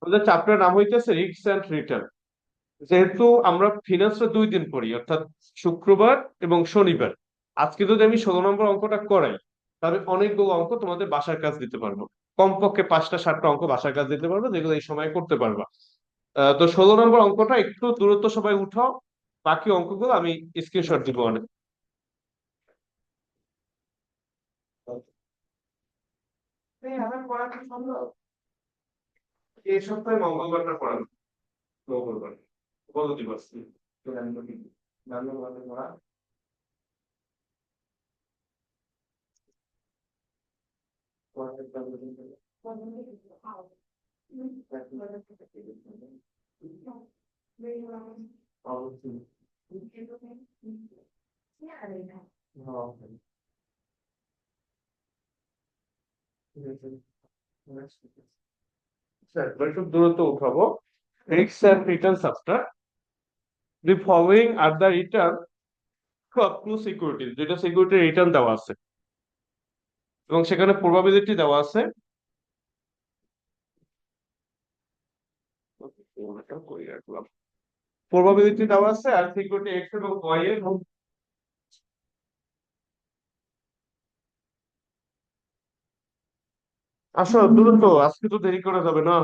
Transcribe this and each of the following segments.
আমাদের চ্যাপ্টার নাম হইতেছে রিস্ক এন্ড রিটার্ন। যেহেতু আমরা ফিনান্সটা 2 দিন পড়ি, অর্থাৎ শুক্রবার এবং শনিবার, আজকে যদি আমি 16 নম্বর অঙ্কটা করাই, তাহলে অনেকগুলো অঙ্ক তোমাদের বাসার কাজ দিতে পারবো। কমপক্ষে 5টা 7টা অঙ্ক বাসার কাজ দিতে পারবো, যেগুলো এই সময় করতে পারবা। তো 16 নম্বর অঙ্কটা একটু দূরত্ব সবাই উঠাও, বাকি অঙ্কগুলো আমি স্ক্রিনশট দিব অনেক। এই সপ্তাহে মঙ্গলবারটা পড়ানো, মঙ্গলবার বলো দিবস। স্যার একটু দূরত্ব উঠাবো। Risk and return chapter, the following are the return of two securities, দুইটা সিকিউরিটির রিটার্ন দেওয়া আছে এবং সেখানে প্রবাবিলিটি দেওয়া আছে। প্রবাবিলিটি দেওয়া আছে আর সিকিউরিটি এক্স এবং ওয়াই এর। আসো দ্রুত, আজকে তো দেরি করা যাবে না।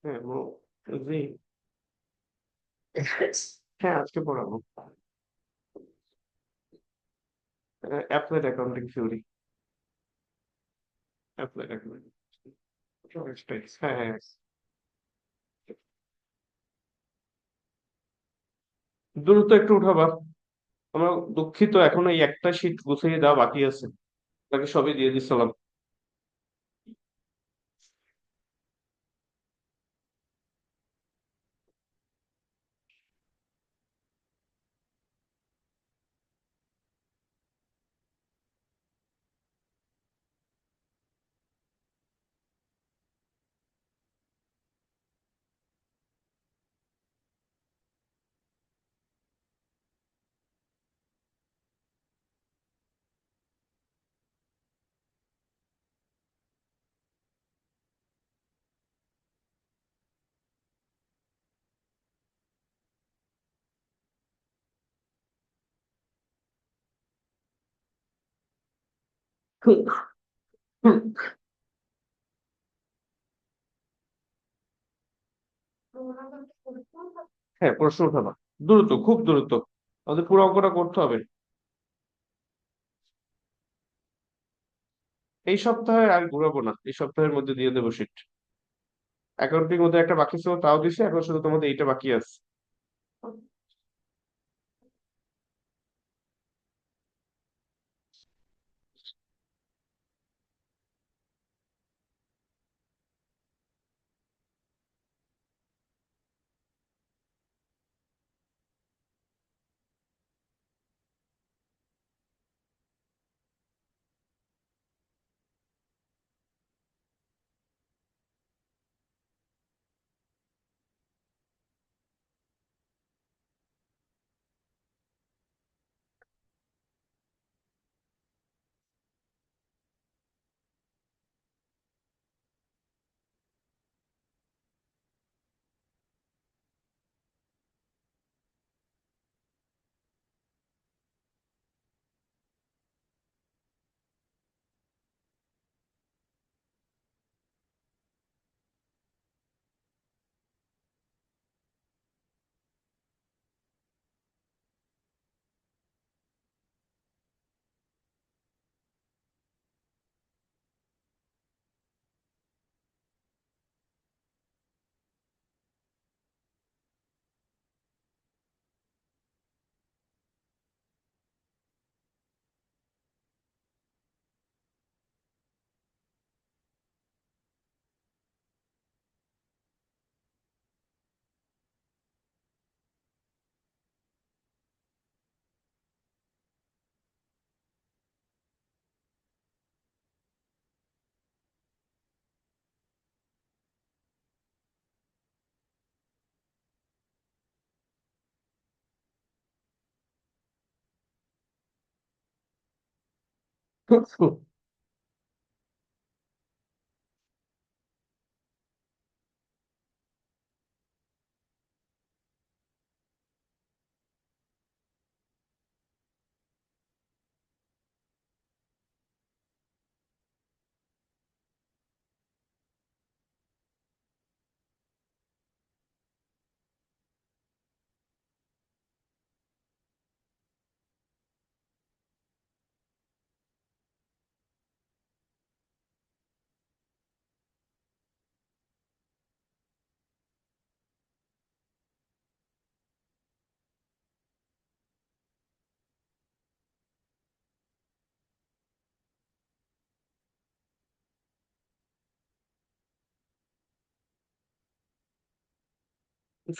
হ্যাঁ জি। হ্যাঁ আজকে পড়াবো। Applied accounting theory. Applied accounting. হ্যাঁ হ্যাঁ। দ্রুত একটু উঠাবা। আমরা দুঃখিত, এখন এই একটা শীট গুছিয়ে দেওয়া বাকি আছে, তাকে সবই দিয়ে দিচ্ছিলাম। হ্যাঁ প্রশ্ন উঠাবা, দ্রুত, খুব দ্রুত, আমাদের পুরো অঙ্কটা করতে হবে। এই সপ্তাহে আর ঘুরাবো না, এই সপ্তাহের মধ্যে দিয়ে দেবো শীট। অ্যাকাউন্টিং মধ্যে একটা বাকি ছিল, তাও দিছে, এখন শুধু তোমাদের এইটা বাকি আছে।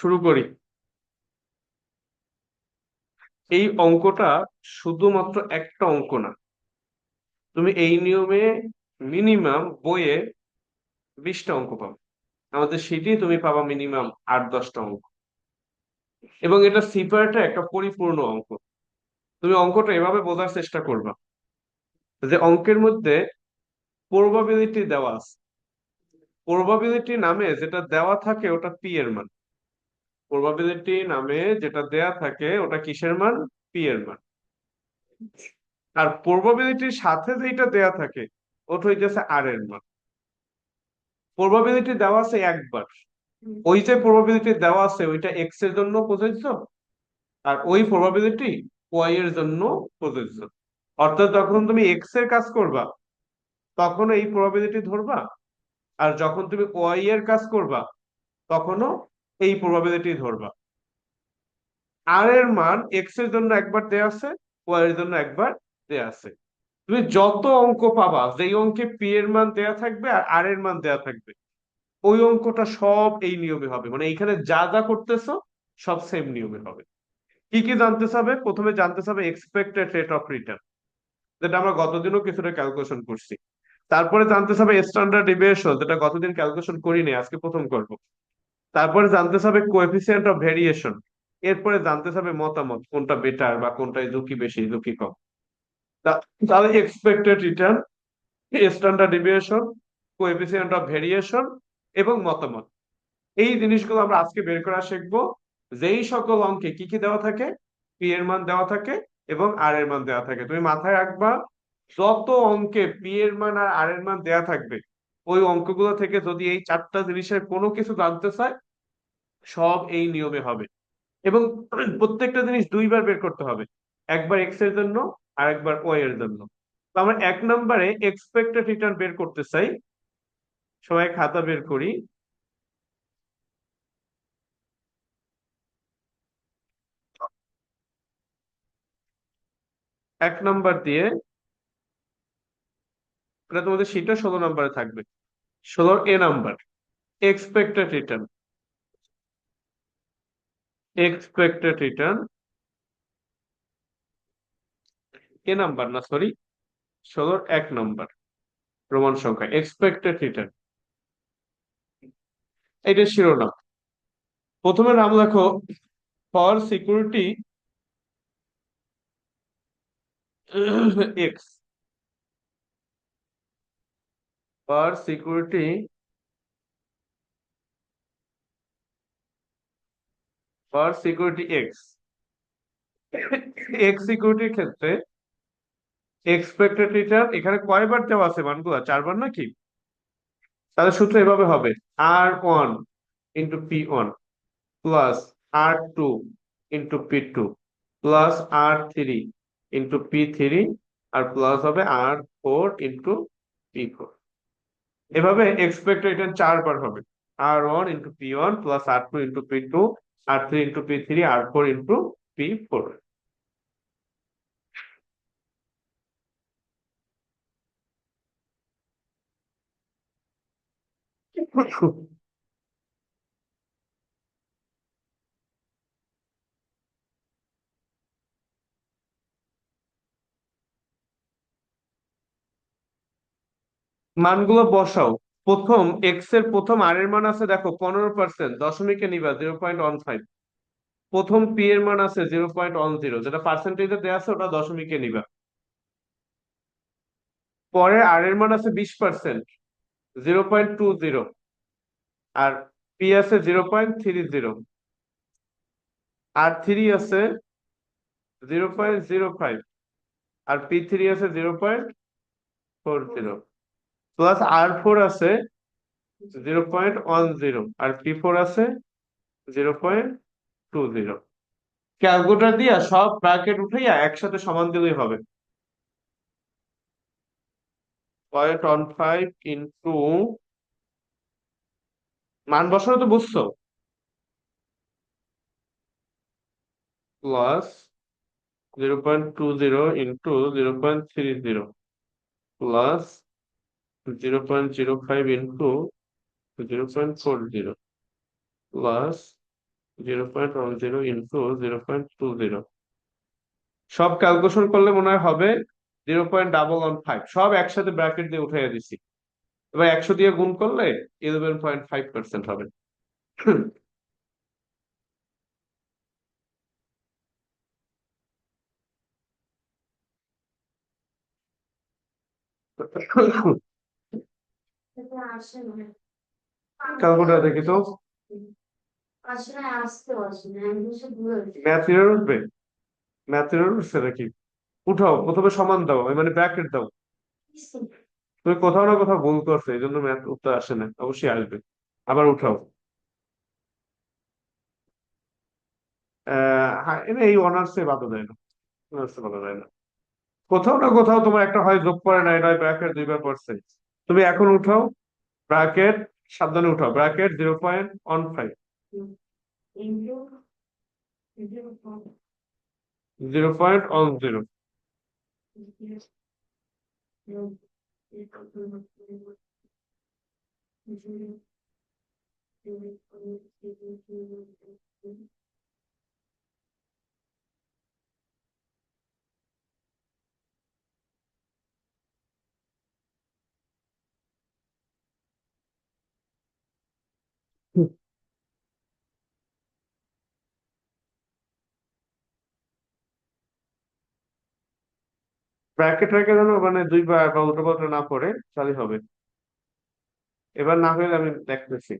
শুরু করি। এই অঙ্কটা শুধুমাত্র একটা অঙ্ক না, তুমি এই নিয়মে মিনিমাম বইয়ে 20টা অঙ্ক পাবে। আমাদের সিটি তুমি পাবা মিনিমাম 8-10টা অঙ্ক। এবং এটা সিপারেটে একটা পরিপূর্ণ অঙ্ক। তুমি অঙ্কটা এভাবে বোঝার চেষ্টা করবা যে অঙ্কের মধ্যে প্রবাবিলিটি দেওয়া আছে। প্রবাবিলিটি নামে যেটা দেওয়া থাকে ওটা পি এর মান। প্রবাবিলিটি নামে যেটা দেয়া থাকে ওটা কিসের মান? পি এর মান। আর প্রবাবিলিটির সাথে যেটা দেয়া থাকে ওটা হইতেছে আর এর মান। প্রবাবিলিটি দেওয়া আছে একবার, ওই যে প্রবাবিলিটি দেওয়া আছে ওইটা এক্স এর জন্য প্রযোজ্য, আর ওই প্রবাবিলিটি ওয়াই এর জন্য প্রযোজ্য। অর্থাৎ যখন তুমি এক্স এর কাজ করবা তখন এই প্রবাবিলিটি ধরবা, আর যখন তুমি ওয়াই এর কাজ করবা তখনও এই প্রবাবিলিটি ধরবা। আর এর মান এক্স এর জন্য একবার দেয়া আছে, ওয়াই এর জন্য একবার দেয়া আছে। তুমি যত অঙ্ক পাবা যেই অঙ্কে পি এর মান দেয়া থাকবে আর এর মান দেয়া থাকবে, ওই অঙ্কটা সব এই নিয়মে হবে। মানে এখানে যা যা করতেছো সব সেম নিয়মে হবে। কি কি জানতে হবে? প্রথমে জানতে হবে এক্সপেক্টেড রেট অফ রিটার্ন, যেটা আমরা গতদিনও কিছুটা ক্যালকুলেশন করছি। তারপরে জানতে হবে স্ট্যান্ডার্ড ডেভিয়েশন, যেটা গতদিন ক্যালকুলেশন করিনি, আজকে প্রথম করব। তারপরে জানতে হবে কোএফিসিয়েন্ট অফ ভেরিয়েশন। এরপরে জানতে হবে মতামত, কোনটা বেটার বা কোনটায় ঝুঁকি বেশি ঝুঁকি কম। তাহলে expected return, standard deviation, coefficient of variation এবং মতামত, এই জিনিসগুলো আমরা আজকে বের করা শিখবো। যেই সকল অঙ্কে কি কি দেওয়া থাকে, পি এর মান দেওয়া থাকে এবং আর এর মান দেওয়া থাকে। তুমি মাথায় রাখবা, যত অঙ্কে পি এর মান আর এর মান দেওয়া থাকবে ওই অঙ্কগুলো থেকে যদি এই চারটা জিনিসের কোনো কিছু জানতে চায় সব এই নিয়মে হবে। এবং প্রত্যেকটা জিনিস দুইবার বের করতে হবে, একবার এক্স এর জন্য আর একবার ওয়াই এর জন্য। তো আমরা 1 নম্বরে এক্সপেক্টেড রিটার্ন বের করতে চাই। সবাই খাতা বের করি। 1 নম্বর দিয়ে, এটা তোমাদের শীটে 16 নম্বরে থাকবে, 16 A number. Expected return, expected return, A number না, সরি, 16 1 নম্বর রোমান সংখ্যা এক্সপেক্টেড রিটার্ন। এটা শিরোনাম। প্রথমে নাম লেখো for security X, for security, for security X. X সিকিউরিটির ক্ষেত্রে এক্সপেক্টেড রিটার্ন এখানে কয়বার দেওয়া আছে মানগুলা? 4বার নাকি? তাহলে সূত্র এভাবে হবে, R1 × P1 plus R2 × P2 plus R3 × P3 আর প্লাস হবে R4 × P4। এভাবে এক্সপেক্টেড রিটার্ন 4বার হবে, R1 × P1 plus R2 × P2, R3 × P3, R4 × P4। মানগুলো বসাও। প্রথম এক্স এর প্রথম আর এর মান আছে দেখো 15%, দশমিকে নিবা 0.15। প্রথম পি এর মান আছে 0.10, যেটা পার্সেন্টেজে দেওয়া আছে ওটা দশমিকে নিবা। পরে আর এর মান আছে 20%, 0.20। আর পি আছে 0.30। আর থ্রি আছে 0.05। আর পি3 আছে 0.40। প্লাস আর4 আছে 0.10। আর পি4 আছে 0.20। ক্যালকুলেটর দিয়া সব ব্র্যাকেট উঠাইয়া একসাথে সমান দিলেই হবে। 0.15 ইন্টু, মান বসানো তো বুঝছো, plus 0.20 into 0.30 plus 0.05 into 0.40 plus 0.10 into 0.20। সব ক্যালকুলেশন করলে মনে হয় হবে 0.115। সব একসাথে ব্র্যাকেট দিয়ে উঠাইয়া দিছি। এবার 100 দিয়ে গুণ করলে 11.5% হবে। ক্যালকুলেটর দেখি তো। ম্যাথ এরর উঠবে? ম্যাথ এরর উঠছে নাকি? উঠাও, প্রথমে সমান দাও, মানে ব্র্যাকেট দাও। তুমি কোথাও না কোথাও ভুল করছো, এই জন্য ম্যাথ উত্তর আসে না, অবশ্যই আসবে। আবার উঠাও। হ্যাঁ, এই অনার্সে বাধা দেয় না, অনার্সে বাধা দেয় না। কোথাও না কোথাও তোমার একটা হয় যোগ করে নাই, নয় ব্র্যাকেট দুইবার পড়ছে। তুমি এখন উঠাও ব্র্যাকেট, সাবধানে উঠাও ব্র্যাকেট 0.15, 0.10। ব্র্যাকেট রেখে যেন মানে দুইবার বা উল্টো পাল্টা না পড়ে, তাহলে হবে। এবার না হলে আমি দেখতেছি।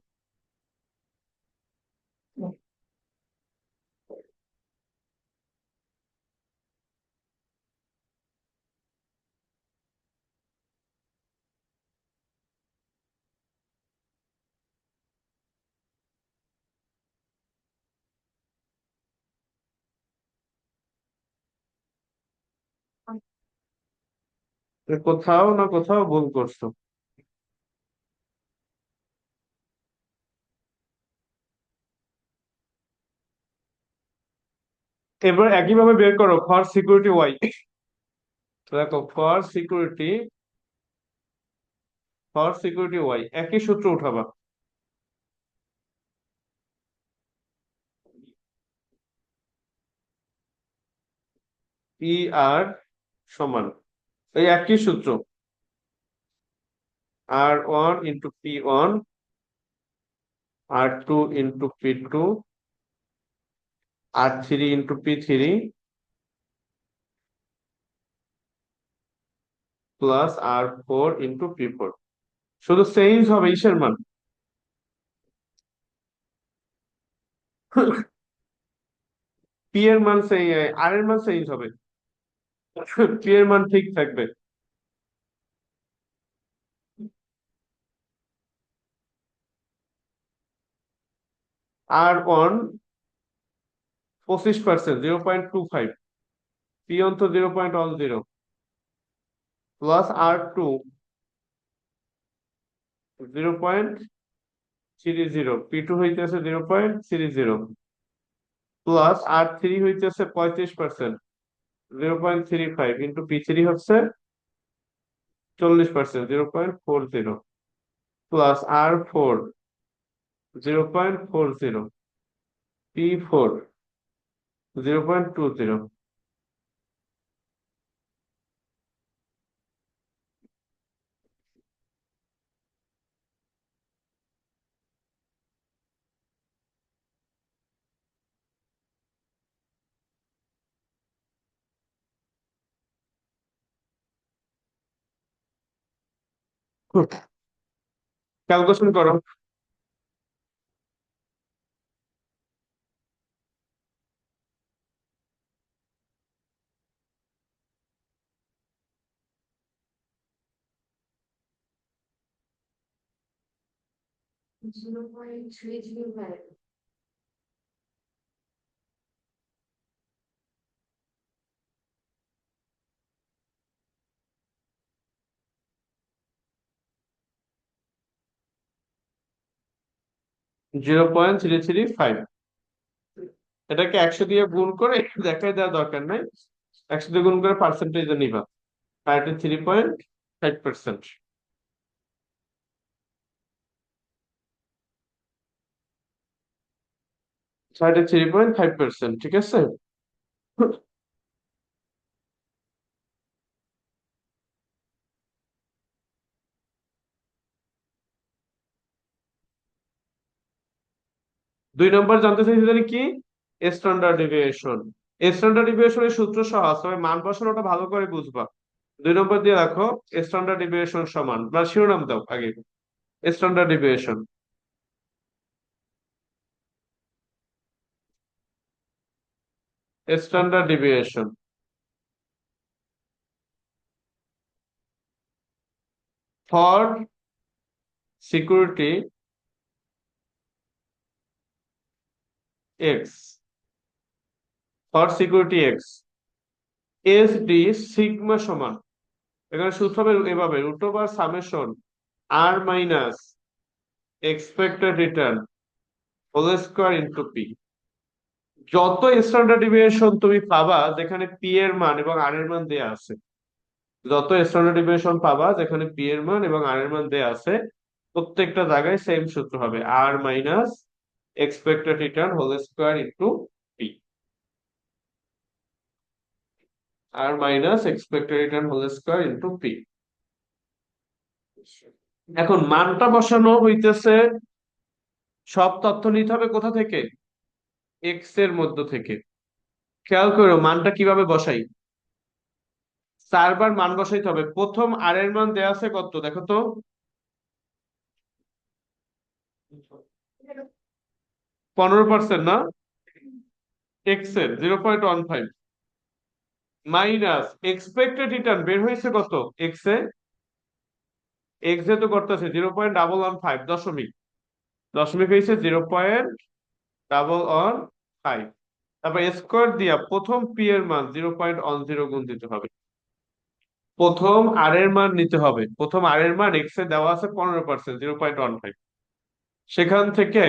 কোথাও না কোথাও ভুল করছো। এবার একইভাবে বের করো ফর সিকিউরিটি ওয়াই। দেখো ফর সিকিউরিটি ওয়াই একই সূত্র উঠাবা। পি আর সমান এই একই সূত্র, R1 × P1, R2 × P2, R3 × P3 plus R4 × P4। শুধু চেঞ্জ হবে ইসের মান। পি এর মান সেই, আর এর মান চেঞ্জ হবে, পি এর মান ঠিক থাকবে। R1 25%, 0.25। P1 তো 0.10 প্লাস R2 0.30, P2 হইতেছে 0.30 প্লাস R3 হইতেছে 35%, 0.35 ইন্টু P3 হচ্ছে 40%, 0.40 প্লাস R4 0.40, P4 0.20। ক্যালকুলেশন করো। 0.335। এটাকে 100 দিয়ে গুণ করে দেখাই দেওয়ার দরকার নাই, 100 দিয়ে গুণ করে পার্সেন্টেজে নিবা। আর এটা 3.5%। 3.5%, ঠিক আছে। 2 নম্বর জানতে চাইছি জানি কি, স্ট্যান্ডার্ড ডেভিয়েশন। স্ট্যান্ডার্ড ডেভিয়েশনের সূত্র সহজ, তবে মান বসানোটা ভালো করে বুঝবা। 2 নম্বর দিয়ে রাখো, স্ট্যান্ডার্ড ডেভিয়েশন সমান, বা শিরোনাম দাও আগে, standard deviation. Standard deviation for security X, for security X, S D sigma সমান, এখানে সূত্র হবে এভাবে, root over summation R minus expected return whole square into P. যত স্ট্যান্ডার্ড ডেভিয়েশন তুমি পাবা যেখানে পি এর মান এবং আর এর মান দেয়া আছে, যত স্ট্যান্ডার্ড ডেভিয়েশন পাবা যেখানে পি এর মান এবং আর এর মান দেয়া আছে, প্রত্যেকটা জায়গায় সেম সূত্র হবে, R minus expected return whole square into P. R minus expected return whole square into P. এখন মানটা বসানো হইতেছে, সব তথ্য নিতে হবে কোথা থেকে, এক্স এর মধ্য থেকে। খেয়াল করো মানটা কিভাবে বসাই, 4 বার মান বসাইতে হবে। প্রথম আর এর মান দেয়া আছে কত দেখো তো, 15% না, এক্স এর 0.15, মাইনাস এক্সপেক্টেড রিটার্ন বের হয়েছে কত এক্স এ, এক্স এ তো করতেছে 0.115, দশমিক, দশমিক হয়েছে 0.115। তারপর স্কোয়ার দিয়া প্রথম পি এর মান 0.10 গুণ দিতে হবে, প্রথম আর এর মান নিতে হবে, প্রথম আর এর মান এক্স এ দেওয়া আছে 15%, 0.15, সেখান থেকে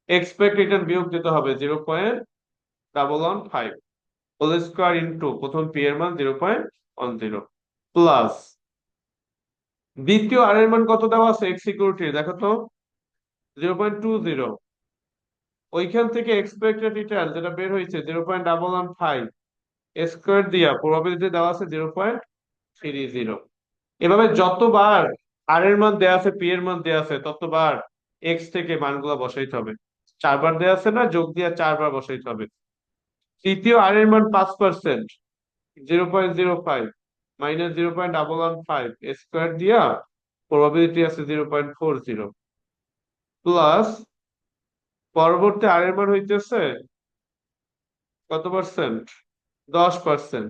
এক্সপেক্ট রিটার্ন বিয়োগ দিতে হবে 0.115, হোল স্কোয়ার ইন্টু প্রথম পি এর মান 0.10, প্লাস দ্বিতীয় আর এর মান কত দেওয়া আছে এক্স সিকিউরিটির দেখো তো, 0.20, ওইখান থেকে এক্সপেক্টেড রিটার্ন যেটা বের হয়েছে 0.115, স্কোয়ার দিয়া প্রবাবিলিটি দেওয়া আছে 0.30। এভাবে যতবার আর এর মান দেয়া আছে পি এর মান দেয়া আছে ততবার এক্স থেকে মানগুলা বসাইতে হবে। 4 বার দেয়া আছে না, যোগ দিয়া 4 বার বসাইতে হবে। তৃতীয় আর এর মান 5%, 0.05 মাইনাস 0.115, স্কোয়ার দিয়া প্রবাবিলিটি আছে 0.40, প্লাস পরবর্তী আর এর মান হইতেছে কত percent, 10%,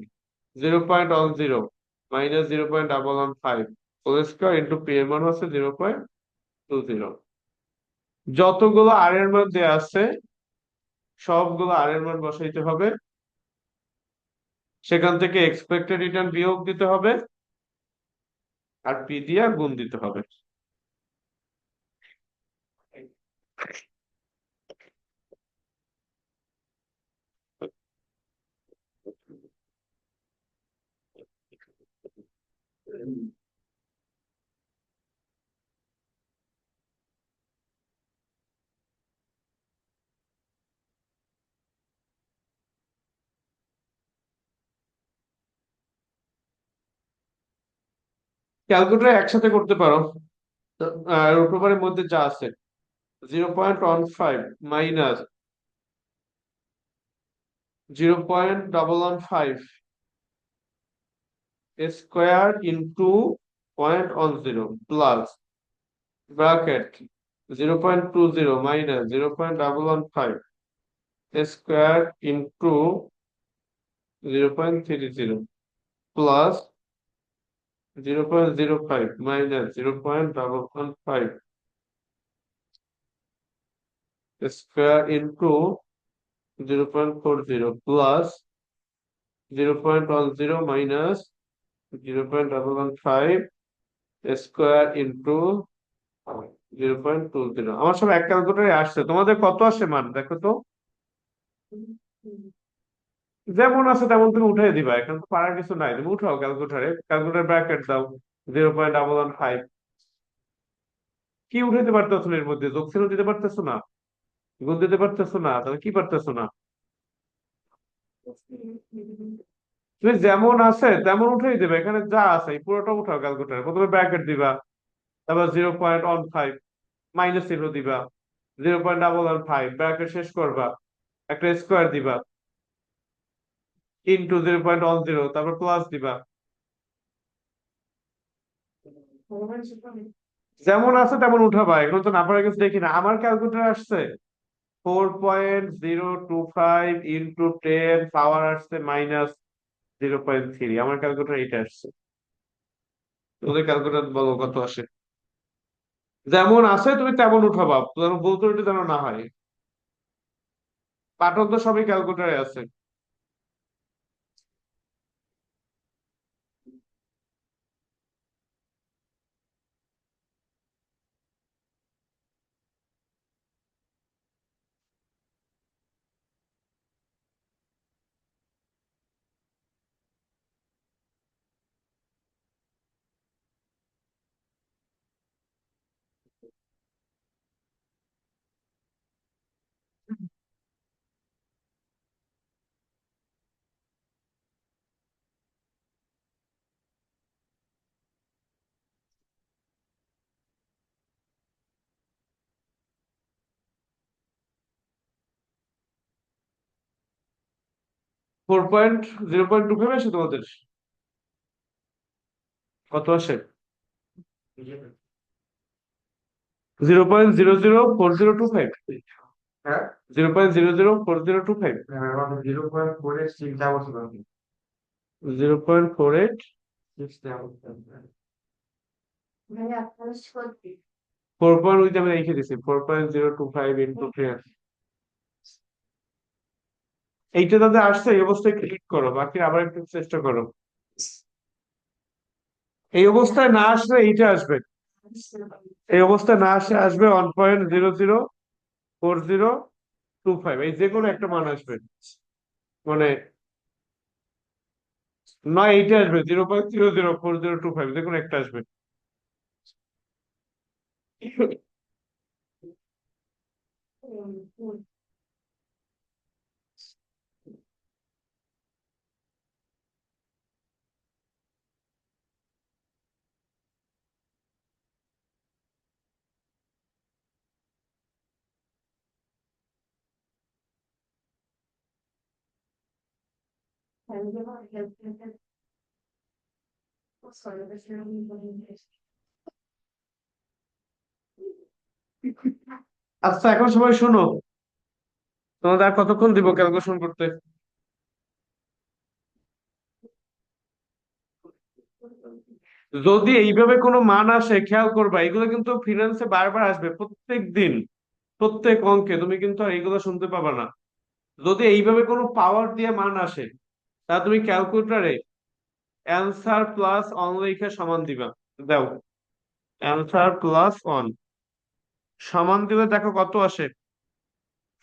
0.10 minus 0.115, whole square into P এর মান হচ্ছে 0.20। যতগুলো আর এর মান দেয়া আছে সবগুলো আর এর মান বসাইতে হবে, সেখান থেকে এক্সপেক্টেড রিটার্ন বিয়োগ দিতে হবে, আর পি দিয়া গুণ দিতে হবে। ক্যালকুলেটর একসাথে করতে পারো, রুট ওভারের মধ্যে যা আছে 0.15 minus 0.115 square into 0.10 plus bracket 0.20 minus 0.115 square into 0.30 plus 0.05 minus 0.115 square into 0.40 plus 0.10 minus 0.115 square into 0.20। আমার সব এক ক্যালকুলেটারে আসছে, তোমাদের কত আসে মান দেখো তো। যেমন আছে তেমন তুমি উঠাই দিবা, এখন তো পারার কিছু নাই, তুমি উঠাও ক্যালকুলেটারে, ক্যালকুলেটার ব্র্যাকেট দাও 0.115। কি উঠাইতে পারতেছো না এর মধ্যে? যোগ চিহ্ন দিতে পারতেছো না, গুণ দিতে পারতেছো না, তাহলে কি পারতেছো না? তুমি যেমন আছে তেমন উঠাই দেবে, এখানে যা আছে এই পুরোটা উঠাও ক্যালকুলেটারে। প্রথমে ব্র্যাকেট দিবা, তারপর 0.15 মাইনাস চিহ্ন দিবা, 0.115 ব্র্যাকেট শেষ করবা, একটা স্কোয়ার দিবা, ইন্টু 0.10 তারপর প্লাস দিবা। যেমন আছে তেমন উঠাবা, এখন তো না পারা গেছে দেখি না। আমার ক্যালকুলেটার আসছে 4.025 ইন্টু 10 পাওয়ার আসছে -0.3। আমার ক্যালকুলেটার এটা আসছে। তোদের ক্যালকুলেটার বলো কত আসে। যেমন আছে তুমি তেমন উঠাবা, যেন বলতে যেন না হয়। পাঠক তো সবই ক্যালকুলেটারে আছে। 0.25 আসে তোমাদের? কত আসে? 0.004025। হ্যাঁ, 0.004025। 0.48 4 পয়েন্ট, ওই যে আমি রেখে দিছি 4.025 ইন্টু 3। এইটা তাদের আসছে, এই অবস্থায় ক্লিক করো, বাকি আবার একটু চেষ্টা করো। এই অবস্থায় না আসলে এইটা আসবে, এই অবস্থায় না আসে আসবে 1.004025, এই যে কোনো একটা মান আসবে। মানে নয় এইটা আসবে 0.004025, যে কোনো একটা আসবে। আচ্ছা এখন সবাই শোনো, তোমাদের আর কতক্ষণ দিব ক্যালকুলেশন করতে? যদি এইভাবে কোনো মান আসে খেয়াল করবা, এগুলো কিন্তু ফিনান্সে বারবার আসবে প্রত্যেক দিন, প্রত্যেক অঙ্কে তুমি কিন্তু আর এগুলো শুনতে পাবা না। যদি এইভাবে কোনো পাওয়ার দিয়ে মান আসে, তা তুমি ক্যালকুলেটারে অ্যান্সার প্লাস অন লিখে সমান দিবা। দাও, অ্যান্সার প্লাস অন সমান দিলে দেখো কত আসে।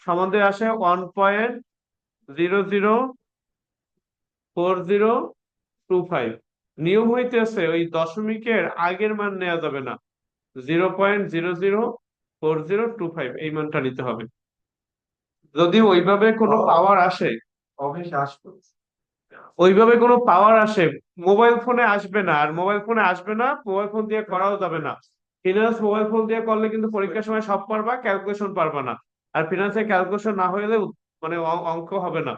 সমান দিয়ে আসে 1.004025। নিয়ম হইতেছে ওই দশমিকের আগের মান নেওয়া যাবে না, 0.004025 এই মানটা নিতে হবে। যদি ওইভাবে কোনো পাওয়ার আসে, ওইভাবে কোনো পাওয়ার আসে, মোবাইল ফোনে আসবে না, আর মোবাইল ফোনে আসবে না, মোবাইল ফোন দিয়ে করাও যাবে না। ফিনান্স মোবাইল ফোন দিয়ে করলে কিন্তু পরীক্ষার সময় সব পারবা, ক্যালকুলেশন পারবা না। আর ফিনান্সের ক্যালকুলেশন না হলে মানে অঙ্ক হবে না।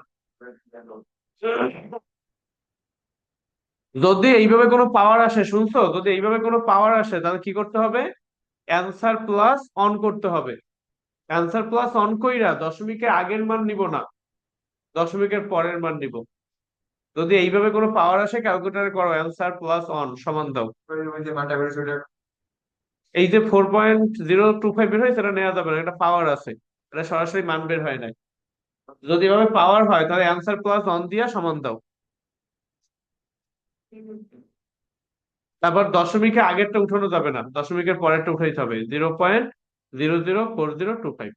যদি এইভাবে কোনো পাওয়ার আসে, শুনছো, যদি এইভাবে কোনো পাওয়ার আসে তাহলে কি করতে হবে? অ্যান্সার প্লাস অন করতে হবে। অ্যান্সার প্লাস অন কইরা দশমিকের আগের মান নিব না, দশমিকের পরের মান নিব। যদি এইভাবে কোনো পাওয়ার আসে ক্যালকুলেটারে করো, অ্যান্সার প্লাস অন সমান দাও। ওই যে মানটা বের হয়েছে এই যে 4.025 বের হয়েছে, এটা নেওয়া যাবে না, এটা পাওয়ার আছে, এটা সরাসরি মান বের হয় নাই। যদি এভাবে পাওয়ার হয় তাহলে অ্যান্সার প্লাস অন দিয়া সমান দাও। তারপর দশমিকের আগেরটা উঠানো যাবে না, দশমিকের পরেরটা উঠাইতে হবে, 0.004025।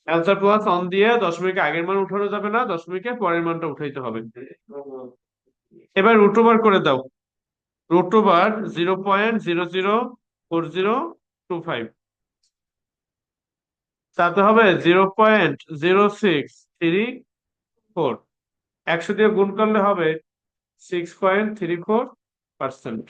অ্যান্সার প্লাস অন দিয়ে দশমিকের আগের মান উঠানো যাবে না, দশমিকের পরের মানটা উঠাইতে হবে। এবার রুট ওভার করে দাও। রুট ওভার 0.004025, তাতে হবে 0.0634। 100 দিয়ে গুণ করলে হবে 6.34%।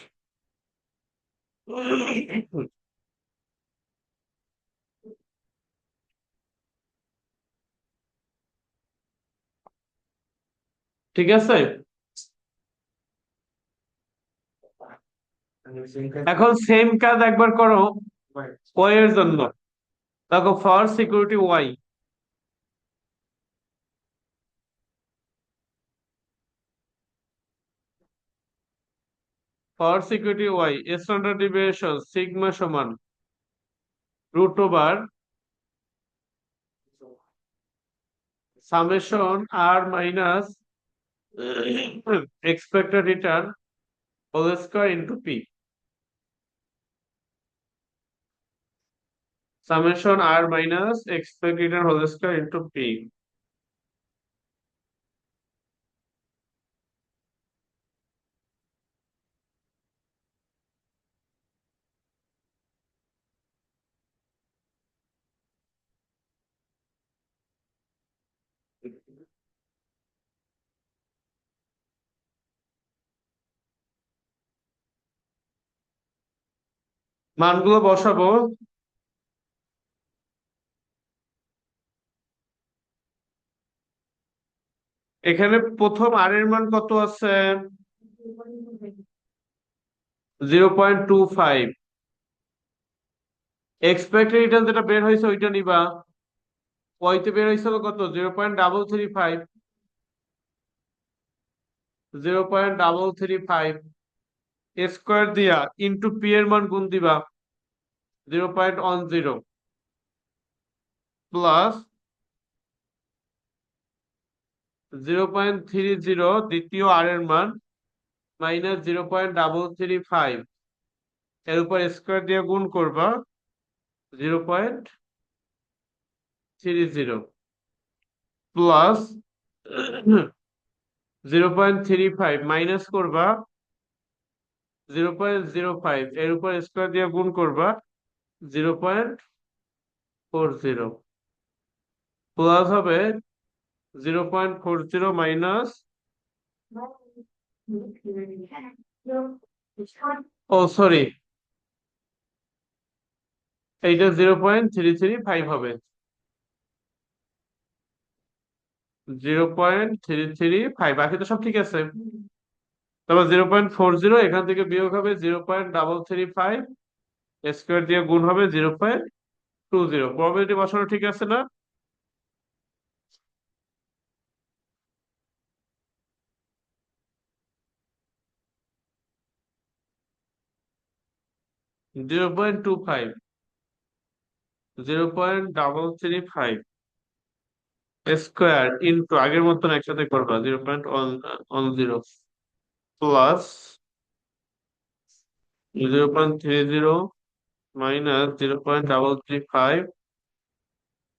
ঠিক আছে। এখন সেম কাজ একবার করো ওয়াই এর জন্য। দেখো for security Y, for security Y standard deviation sigma সমান root over summation R minus expected return whole square into P. Summation R minus expected return whole square into P. মানগুলো বসাবো। এখানে প্রথম আর এর মান কত আছে? 0.25। এক্সপেক্টেড রিটার্ন যেটা বের হয়েছে ওইটা নিবা। ওইতে বের হয়েছিল কত? 0.335। 0.335 স্কোয়ার দিয়া ইন্টু পি এর মান গুণ দিবা 0.10 প্লাস 0.30 দ্বিতীয় আর এর মান মাইনাস 0.335 এর উপর স্কোয়ার দিয়ে গুণ করবা 0.30 প্লাস 0.35 মাইনাস করবা 0.05 এর উপর স্কোয়ার দিয়ে গুণ করবা 0.40 প্লাস হবে 0.40 মাইনাস, ও সরি, এইটা 0.335 হবে। 0.335, বাকি তো সব ঠিক আছে। তারপর 0.40 এখান থেকে বিয়োগ হবে 0.335 স্কোয়ার দিয়ে গুণ হবে 0.20। প্রবাবিলিটি বসানো ঠিক আছে না? 0.25, 0.335 স্কোয়ার ইন্টু আগের মতন একসাথে করবা 0.10 প্লাস 0.30 মাইনাস 0.335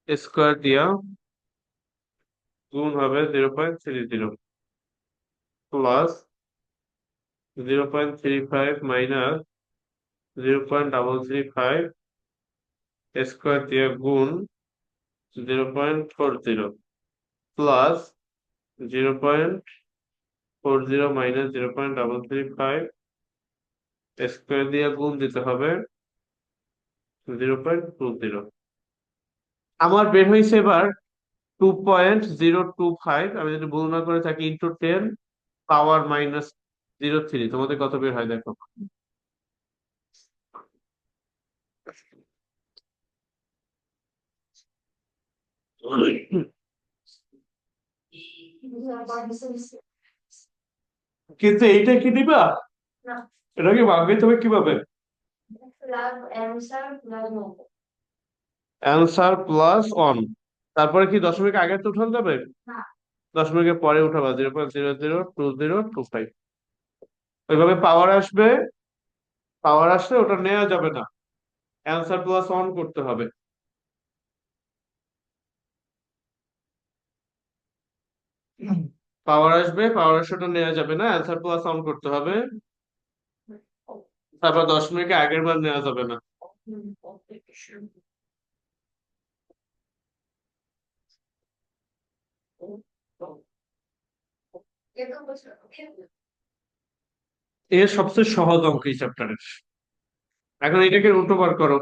স্কোয়ার দিয়া গুণ হবে 0.30 প্লাস 0.35 মাইনাস 0.335 স্কোয়ার দিয়ে গুণ 0.40 প্লাস 0.40 মাইনাস 0.335 স্কোয়ার দিয়ে গুণ দিতে হবে 0.20। আমার বের হয়েছে এবার 2.025, আমি যদি ভুল না করে থাকি, ইন্টু 10 পাওয়ার -0.3, তোমাদের কত বের হয় দেখো। কিন্তু এইটা কি দিবা, এটাকে ভাঙবে তুমি কিভাবে? অ্যান্সার প্লাস অন, তারপরে কি দশমিক আগে তো উঠানো যাবে? দশমিকের পরে উঠাবা, 0.002025। ওইভাবে পাওয়ার আসবে, পাওয়ার আসলে ওটা নেওয়া যাবে না, অ্যান্সার প্লাস অন করতে হবে। পাওয়ার আসবে, পাওয়ার আসলে ওটা নেওয়া যাবে না, অ্যান্সার প্লাস অন করতে হবে। তারপর দশমিকে আগের বার নেওয়া যাবে না। এর সবচেয়ে সহজ অঙ্ক এই চ্যাপ্টারের। এখন এটাকে উল্টো বার করো।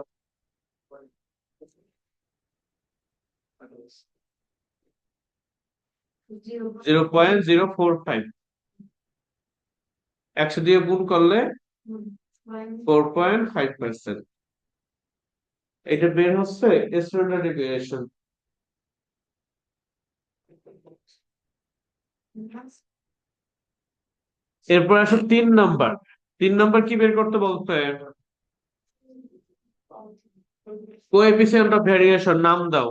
0.045, 100 দিয়ে গুণ করলে 4.5%। এটা বের হচ্ছে স্ট্যান্ডার্ড ডেভিয়েশন। এরপর আসো 3 নাম্বার। 3 নাম্বার কি বের করতে বলতে? কোএফিসিয়েন্ট অফ ভেরিয়েশন নাম দাও।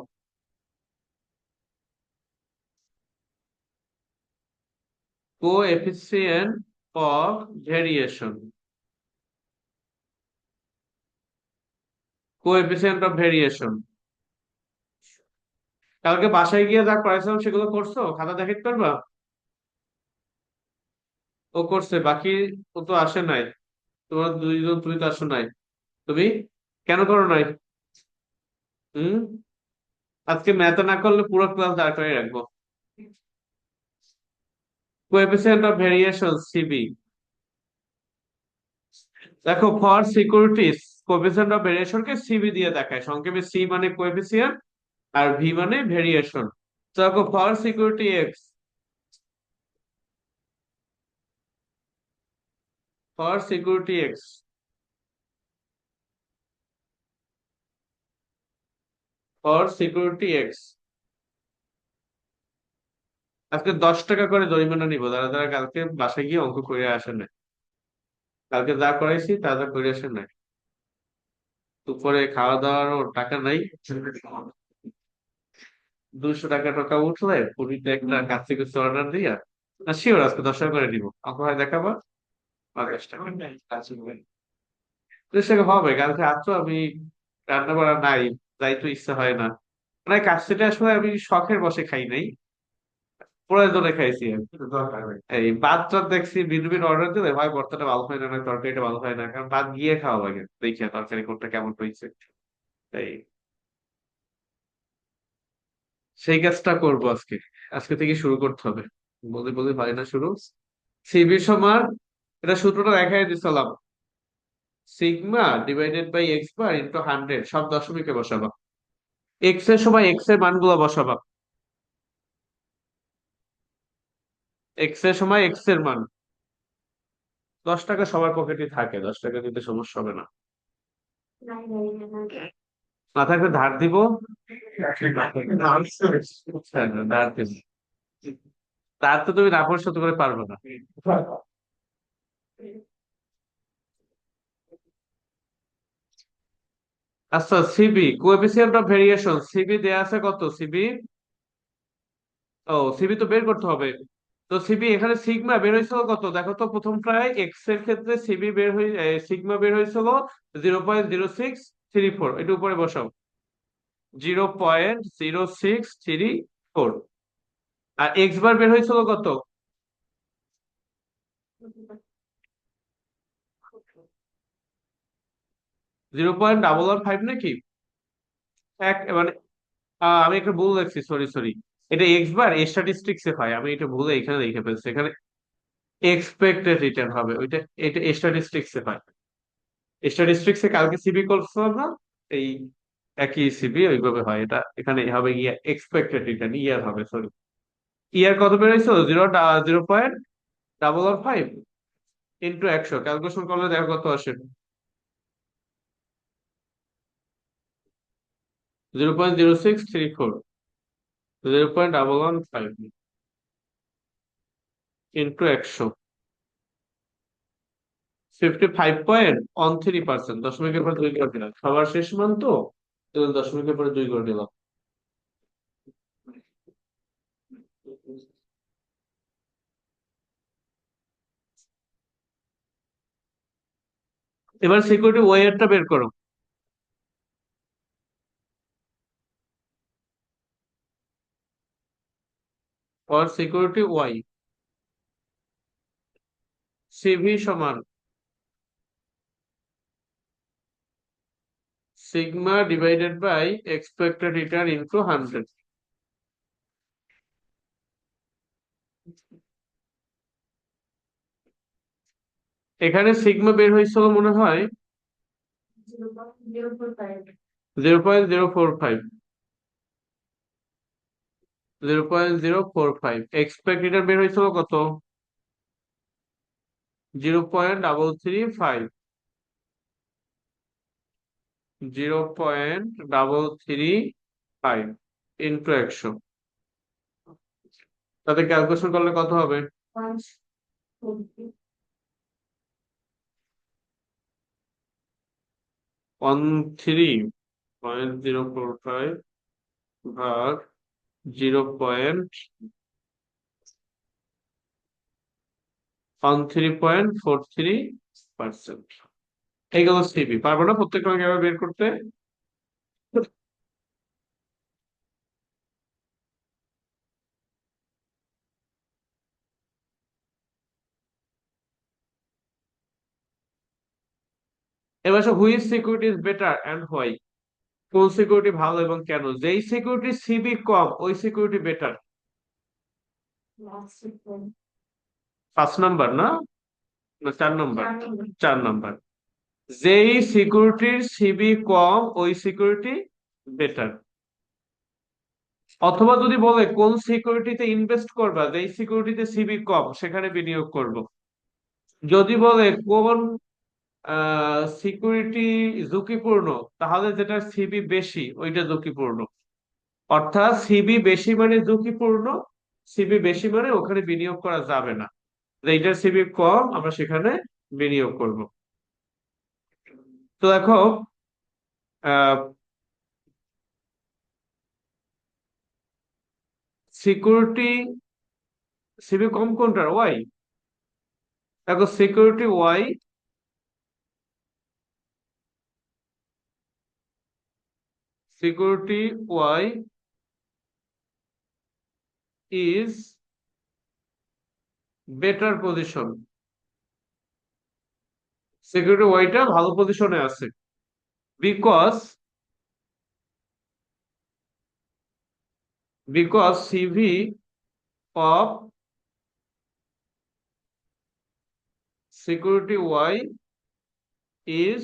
Coefficient of variation, coefficient of variation. কালকে বাসায় গিয়ে যা করাইছিলাম সেগুলো করছো, খাতা দেখাতে পারবা? ও করছে, বাকি ও তো আসে নাই। তোমার দুইজন, তুমি তো আসো নাই। তুমি কেন করো নাই? হুম, আজকে ম্যাথ না করলে পুরো ক্লাস দাঁড় করিয়ে রাখবো। Coefficient of variation CV. দেখো ফর সিকিউরিটিস কোএফিসিয়েন্ট অফ ভেরিয়েশনকে সিবি দিয়ে দেখায়, সংক্ষেপে সি মানে কোএফিসিয়েন্ট আর ভি মানে ভেরিয়েশন। তো দেখো for security X, for security X, for security X, আজকে 10 টাকা করে জরিমানা নিবো যারা যারা কালকে বাসায় গিয়ে অঙ্ক করে আসে না। কালকে যা করাইছি তা যা করে আসে না। দুপুরে খাওয়া দাওয়ারও টাকা নাই, 200 টাকা টাকা উঠলে পুরীতে একটা কাছে কিছু অর্ডার দিয়া, না শিওর আজকে 10 টাকা করে দিব, অঙ্ক হয় দেখাবা। 50 টাকা, 30 টাকা হবে। কালকে আসছো, আমি রান্না বান্না নাই, যাইতে ইচ্ছা হয় না। মানে কাজটা আসলে আমি শখের বসে খাই নাই, প্রয়োজনে খাইছি আর কি। এই ভাত টাত দেখছি ভিন্ন ভিন্ন অর্ডার দিলে ভাই ভর্তাটা ভালো হয় না, না তরকারিটা ভালো হয় না, কারণ ভাত গিয়ে খাওয়া লাগে দেখিয়া তরকারি কোনটা কেমন হয়েছে। এই সেই কাজটা করবো আজকে, আজকে থেকে শুরু করতে হবে। বলতে বলতে পারি না শুরু। সিবি সমান, এটা সূত্রটা দেখাই দিছিলাম, sigma divided by X bar into 100, সব দশমিকে বসাবা। এক্স এর সময় এক্স এর মানগুলো বসাবা, এক্স এর সময় এক্স এর মান। 10 টাকা সবার পকেটে থাকে, 10 টাকা দিতে সমস্যা হবে না। না থাকলে ধার দিব। হ্যাঁ, ধার দিব। তার তো তুমি না পরিশোধ করে পারবে না। আচ্ছা CV coefficient of variation, CV দেয়া আছে কত সিবি? ও সিবি তো বের করতে হবে। তো সিবি এখানে সিগমা বের হয়েছিল কত দেখো তো, প্রথমটায় এক্স এর ক্ষেত্রে সিবি বের হয়ে সিগমা বের হয়েছিল 0.0634, এটা উপরে বসাও। 0.0634। আর এক্স বার বের হয়েছিল কত? 0.115 নাকি? মানে আমি একটা ভুল লিখছি, সরি সরি। এটা এক্স বার স্ট্যাটিস্টিক্স এ হয়, আমি এটা ভুলে এখানে লিখে ফেলছি, এখানে এক্সপেক্টেড রিটার্ন হবে ওইটা, এটা স্ট্যাটিস্টিক্স এ হয়। স্ট্যাটিস্টিক্স এ কালকে সিবি করছিলাম না, এই একই সিবি ওইভাবে হয়, এটা এখানে হবে গিয়া এক্সপেক্টেড রিটার্ন, ইয়ার হবে, সরি। ইয়ার কত বের হয়েছিল? 0.0, ডাবল আর 5 ইন্টু 100, ক্যালকুলেশন করলে দেখো কত আসে। 0.0634, 0.115 ইন্টু 100, 55.13%। দশমিকের পর 2 করে দিলাম, সবার শেষ মান তো, দশমিকের পরে 2 করে দিলাম। এবার সিকিউরিটি ওয়াইয়ারটা বের করো। ফর সিকিউরিটি ওয়াই, সিভি সমান sigma divided by expected return into 100। এখানে সিগমা বের হয়েছিল মনে হয় 0.045, 0.045। এক্সপেক্ট রিটার্ন বের হয়েছিল কত? 0.335, 0.335 ইন্টু 100। তাতে ক্যালকুলেশন করলে কত হবে? 13.045 ভাগ 0.1343%। এইগুলো সিবি পারবো না প্রত্যেকটা অঙ্ক এভাবে বের করতে। এবার which security is better and why? কোন সিকিউরিটি ভালো এবং কেন? যেই সিকিউরিটি সিবি কম ওই সিকিউরিটি বেটার। 5 নাম্বার না, না 4 নাম্বার? 4 নাম্বার। যেই সিকিউরিটির সিবি কম ওই সিকিউরিটি বেটার। অথবা যদি বলে কোন সিকিউরিটিতে ইনভেস্ট করবা, যেই সিকিউরিটিতে সিবি কম সেখানে বিনিয়োগ করব। যদি বলে কোন সিকিউরিটি ঝুঁকিপূর্ণ, তাহলে যেটা সিবি বেশি ওইটা ঝুঁকিপূর্ণ। অর্থাৎ সিবি বেশি মানে ঝুঁকিপূর্ণ, সিবি বেশি মানে ওখানে বিনিয়োগ করা যাবে না। যেটার সিবি কম আমরা সেখানে বিনিয়োগ করব। তো দেখো, সিকিউরিটি সিবি কম কোনটার? ওয়াই। দেখো security Y, security Y is better position. Security ওয়াইটা ভালো পজিশনে আছে, because CV of security Y is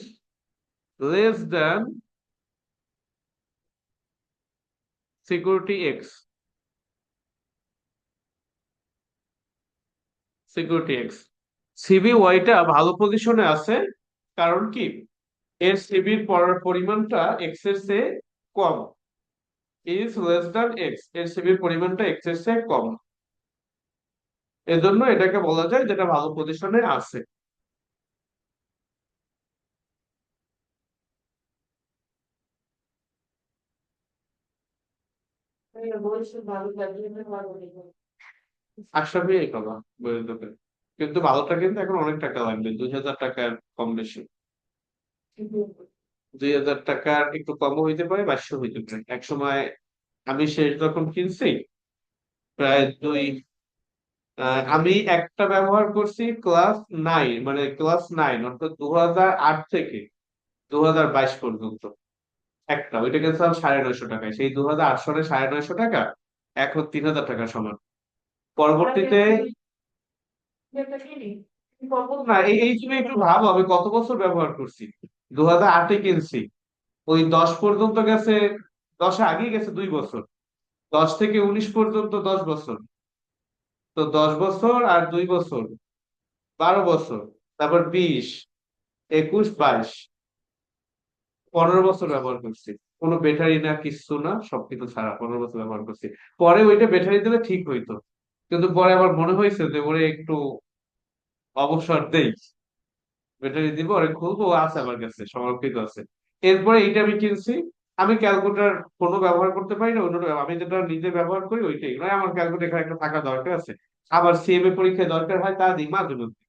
less than security X. Security X, CV ওয়াইটা ভালো পজিশনে আছে, কারণ কি এর সিবির পরিমাণটা এক্স এর চেয়ে কম। ইজ লেস দ্যান এক্স, এর সিবির পরিমাণটা এক্স এর চেয়ে কম। এজন্য এটাকে বলা যায় যেটা ভালো পজিশনে আছে। আশরাফি এই কথা বইয়ের দোকান, কিন্তু ভালোটা কিন্তু এখন অনেক টাকা লাগবে, 2,000 টাকার কম বেশি। 2,000 টাকার একটু কম হইতে পারে, 2200 হইতে পারে। এক সময় আমি শেষ যখন কিনছি, প্রায় আমি একটা ব্যবহার করছি ক্লাস 9, মানে ক্লাস 9 অর্থাৎ 2008 থেকে 2022 পর্যন্ত। একটা ওইটা কিনছিলাম 950 টাকায়, সেই 2008 সালে 950 টাকা, এখন 3,000 টাকা সমান। পরবর্তীতে না, এই তুমি একটু ভাবো আমি কত বছর ব্যবহার করছি। 2008-এ কিনছি, ওই 10 পর্যন্ত গেছে, 10 আগে গেছে 2 বছর, 10 থেকে 19 পর্যন্ত 10 বছর। তো 10 বছর আর 2 বছর 12 বছর, তারপর 20, 21, 22, 15 বছর ব্যবহার করছি। কোনো ব্যাটারি না, কিচ্ছু না, সবকিছু ছাড়া 15 বছর ব্যবহার করছি। পরে ওইটা ব্যাটারি দিলে ঠিক হইতো, কিন্তু পরে আমার মনে হয়েছে যে ওরে একটু অবসর দেই, ব্যাটারি দিব, ওরে খুলবো, ও আছে আমার কাছে, সংরক্ষিত আছে। এরপরে এইটা আমি কিনছি। আমি ক্যালকুলেটর কোনো ব্যবহার করতে পারি না, আমি যেটা নিজে ব্যবহার করি ওইটাই নয়, আমার ক্যালকুলেটর এখানে একটা থাকা দরকার আছে। আবার সিএমএ পরীক্ষায় দরকার হয়, তা দিই মাঝে মধ্যে,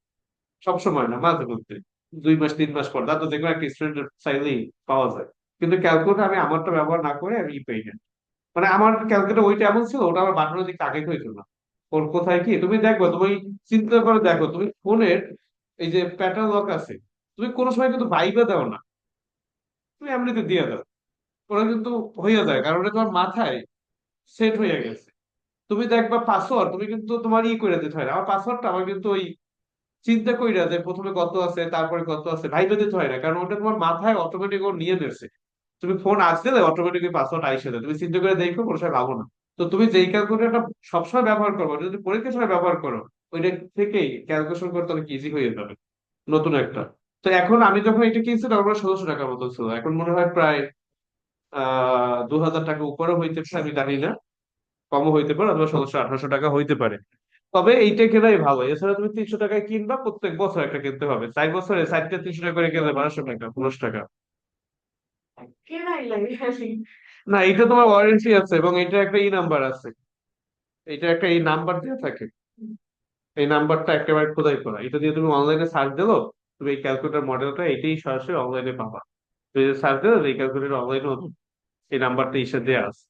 সবসময় না, মাঝে মধ্যে, 2 মাস 3 মাস পর, তা তো দেখো একটা স্টুডেন্ট চাইলেই পাওয়া যায়। কিন্তু ক্যালকুলেটর আমি আমারটা ব্যবহার না করে আমি পাই না। মানে আমার ক্যালকুলেটর ওইটা এমন ছিল, ওটা আমার বাটনের দিকে আগে হইতো না। ওর কোথায় কি তুমি দেখবো, তুমি চিন্তা করে দেখো, তুমি ফোনের এই যে প্যাটার্ন লক আছে, তুমি কোনো সময় কিন্তু ভাইবা দাও না, তুমি এমনিতে দিয়ে দাও, ওরা কিন্তু হইয়া যায়, কারণ ওটা তোমার মাথায় সেট হয়ে গেছে। তুমি দেখবা পাসওয়ার্ড, তুমি কিন্তু তোমার করে দিতে হয় না, আমার পাসওয়ার্ডটা আমার কিন্তু ওই চিন্তা কইরা যে প্রথমে কত আছে তারপরে কত আছে ভাইবা দিতে হয় না, কারণ ওটা তোমার মাথায় অটোমেটিক ও নিয়ে নিচ্ছে। তুমি ফোন আস দিলে অটোমেটিক পাসওয়ার্ড আইসে দেয়, তুমি চিন্তা করে দেখো, কোনো সময় ভাবো না। তো তুমি যেই ক্যালকুলেটরটা সবসময় ব্যবহার করবো, যদি পরীক্ষার সময় ব্যবহার করো, ওইটা থেকেই ক্যালকুলেশন করতে অনেক ইজি হয়ে যাবে, নতুন একটা। তো এখন আমি যখন এটা কিনছি তখন আমার 1600 টাকার মতো ছিল, এখন মনে হয় প্রায় 2000 টাকা উপরে হইতে পারে, আমি জানি না, কমও হইতে পারে, অথবা 1600 1800 টাকা হইতে পারে। তবে এইটা কেনাই ভালো, এছাড়া তুমি 300 টাকায় কিনবা, প্রত্যেক বছর একটা কিনতে হবে, 4 বছরে 4টা 300 টাকা করে কিনলে 1200 টাকা 1500 টাকা। কেনাই লাগে না, এটা তোমার ওয়ারেন্টি আছে, এবং এটা একটা নাম্বার আছে, এটা একটা নাম্বার দেওয়া থাকে, এই নাম্বারটা একেবারে খোদাই করা, এটা দিয়ে তুমি অনলাইনে সার্চ দিলো, তুমি এই ক্যালকুলেটর মডেলটা এটাই সরাসরি অনলাইনে পাবা। তুমি সার্চ দিলে এই ক্যালকুলেটর অনলাইনে এই নাম্বারটা ইসে দেওয়া আছে।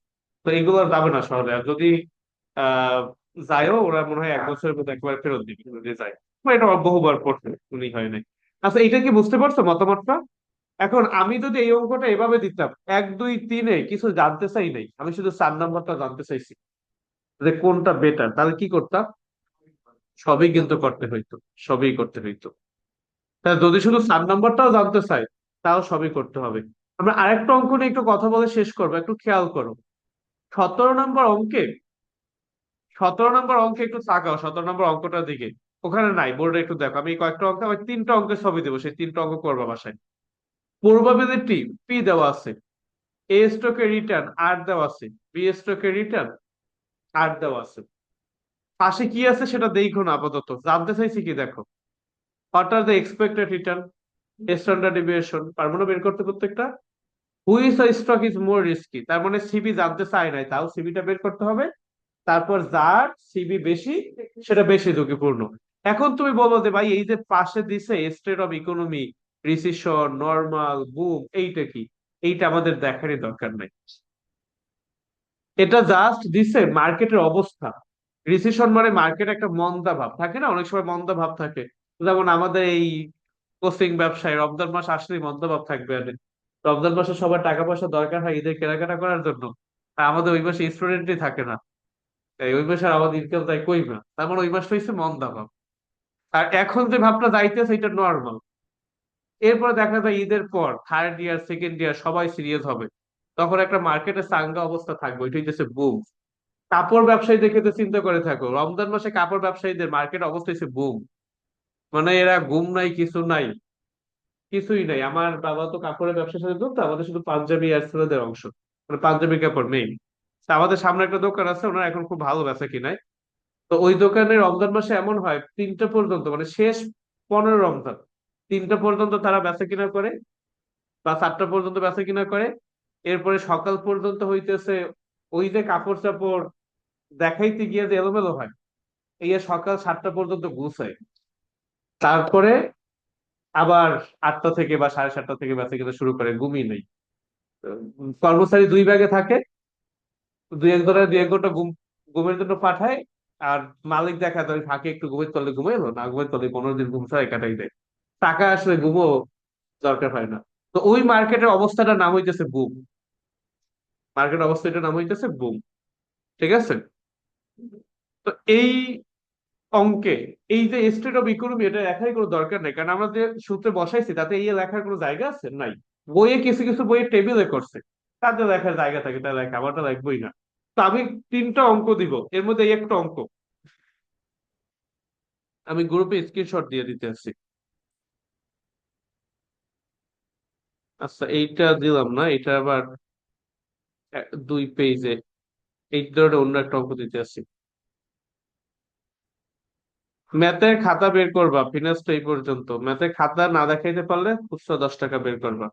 তো এগুলো আর যাবে না শহরে, আর যদি আহ যায়ও, ওরা মনে হয় 1 বছরের মধ্যে একবার ফেরত দিবে যদি যায়। বা এটা আমার বহুবার পড়ছে, উনি হয় নাই। আচ্ছা, এটা কি বুঝতে পারছো মতামতটা? এখন আমি যদি এই অঙ্কটা এভাবে দিতাম, 1 2 3-এ কিছু জানতে চাই নাই, আমি শুধু 4 নাম্বারটা জানতে চাইছি যে কোনটা বেটার, তাহলে কি করতাম? সবই কিন্তু করতে হইতো, সবই করতে হইতো। তাহলে যদি শুধু 4 নাম্বারটাও জানতে চাই, তাও সবই করতে হবে। আমরা আরেকটা অঙ্ক নিয়ে একটু কথা বলে শেষ করবো, একটু খেয়াল করো। 17 নম্বর অঙ্কে, 17 নম্বর অঙ্কে একটু তাকাও, 17 নম্বর অঙ্কটার দিকে। ওখানে নাই, বোর্ডে একটু দেখো, আমি কয়েকটা অঙ্ক, আমি 3টা অঙ্কের ছবি দেবো, সেই 3টা অঙ্ক করবা বাসায়। প্রবাবিলিটি পি দেওয়া আছে, এ স্টকে রিটার্ন আর দেওয়া আছে, বি স্টকে রিটার্ন আর দেওয়া আছে। পাশে কি আছে সেটা দেখো না, আপাতত জানতে চাইছি কি দেখো। What are the expected return, standard deviation, পারবো না বের করতে প্রত্যেকটা। Which stock is more risky, তার মানে সিবি জানতে চাই নাই, তাও সিবিটা বের করতে হবে। তারপর যার সিবি বেশি, সেটা বেশি ঝুঁকিপূর্ণ। এখন তুমি বলো যে ভাই, এই যে পাশে দিছে state of economy, recession, normal, boom, এইটা কি? এইটা আমাদের দেখারই দরকার নাই, এটা জাস্ট দিছে মার্কেটের অবস্থা। রিসিশন মানে মার্কেট একটা মন্দা ভাব থাকে না, অনেক সময় মন্দা ভাব থাকে। যেমন আমাদের এই কোচিং ব্যবসায় রমজান মাস আসলেই মন্দা ভাব থাকবে, আর রমজান মাসে সবার টাকা পয়সা দরকার হয় ঈদের কেনাকাটা করার জন্য, আর আমাদের ওই মাসে স্টুডেন্টই থাকে না, ওই মাসে আর আমাদের ইনকাম তাই কই না, তার মানে ওই মাসটা হচ্ছে মন্দা ভাব। আর এখন যে ভাবটা যাইতেছে এটা নর্মাল। এরপর দেখা যায় ঈদের পর থার্ড ইয়ার সেকেন্ড ইয়ার সবাই সিরিয়াস হবে, তখন একটা মার্কেটে চাঙ্গা অবস্থা থাকবে, ওইটা হচ্ছে বুম। কাপড় ব্যবসায়ীদের ক্ষেত্রে চিন্তা করে থাকো, রমজান মাসে কাপড় ব্যবসায়ীদের মার্কেট অবস্থা হচ্ছে বুম। মানে এরা ঘুম নাই, কিছু নাই, কিছুই নাই। আমার বাবা তো কাপড়ের ব্যবসার সাথে যুক্ত, আমাদের শুধু পাঞ্জাবি আর ছেলেদের অংশ, মানে পাঞ্জাবি কাপড় মেইন। আমাদের সামনে একটা দোকান আছে, ওনারা এখন খুব ভালো বেচা কিনায়। তো ওই দোকানে রমজান মাসে এমন হয় 3টা পর্যন্ত, মানে শেষ 15 রমজান, 3টা পর্যন্ত তারা বেচা কিনা করে, বা 7টা পর্যন্ত বেচা কিনা করে। এরপরে সকাল পর্যন্ত হইতেছে ওই যে কাপড় চাপড় দেখাইতে গিয়ে যে এলোমেলো হয়, এই যে সকাল 7টা পর্যন্ত গুছায়। তারপরে আবার 8টা থেকে বা 7:30 থেকে বেচা কিনা শুরু করে, ঘুমই নেই। কর্মচারী 2 ভাগে থাকে, 2 1 ঘন্টা ঘুমের জন্য পাঠায়, আর মালিক দেখা যায় ফাঁকে একটু ঘুমের তলে ঘুমাইলো, না ঘুমের তলে 15 দিন ঘুম ছাড়াই কাটাই দেয়, টাকা আসলে ঘুমও দরকার হয় না। তো ওই মার্কেটের অবস্থাটার নাম হইতেছে বুম, মার্কেট অবস্থাটার নাম হইতেছে বুম। ঠিক আছে? তো এই অঙ্কে এই যে স্টেট অফ ইকোনমি, এটা লেখার কোনো দরকার নেই, কারণ আমরা যে সূত্রে বসাইছি তাতে এই লেখার কোনো জায়গা আছে নাই। বইয়ে কিছু কিছু বইয়ে টেবিলে করছে, তাতে লেখার জায়গা থাকে, তাই লেখা, আমারটা লিখবোই না। তো আমি 3টা অঙ্ক দিব, এর মধ্যে এই একটা অঙ্ক আমি গ্রুপে স্ক্রিনশট দিয়ে দিতেছি। আচ্ছা, এইটা দিলাম না, এটা আবার 2 পেজে এই ধরনের অন্য একটা অঙ্ক দিতেছি। ম্যাথের খাতা বের করবা, ফিনান্স তো এই পর্যন্ত, ম্যাথের খাতা না দেখাইতে পারলে খুচরা 10 টাকা বের করবা।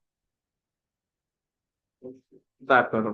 তা করো।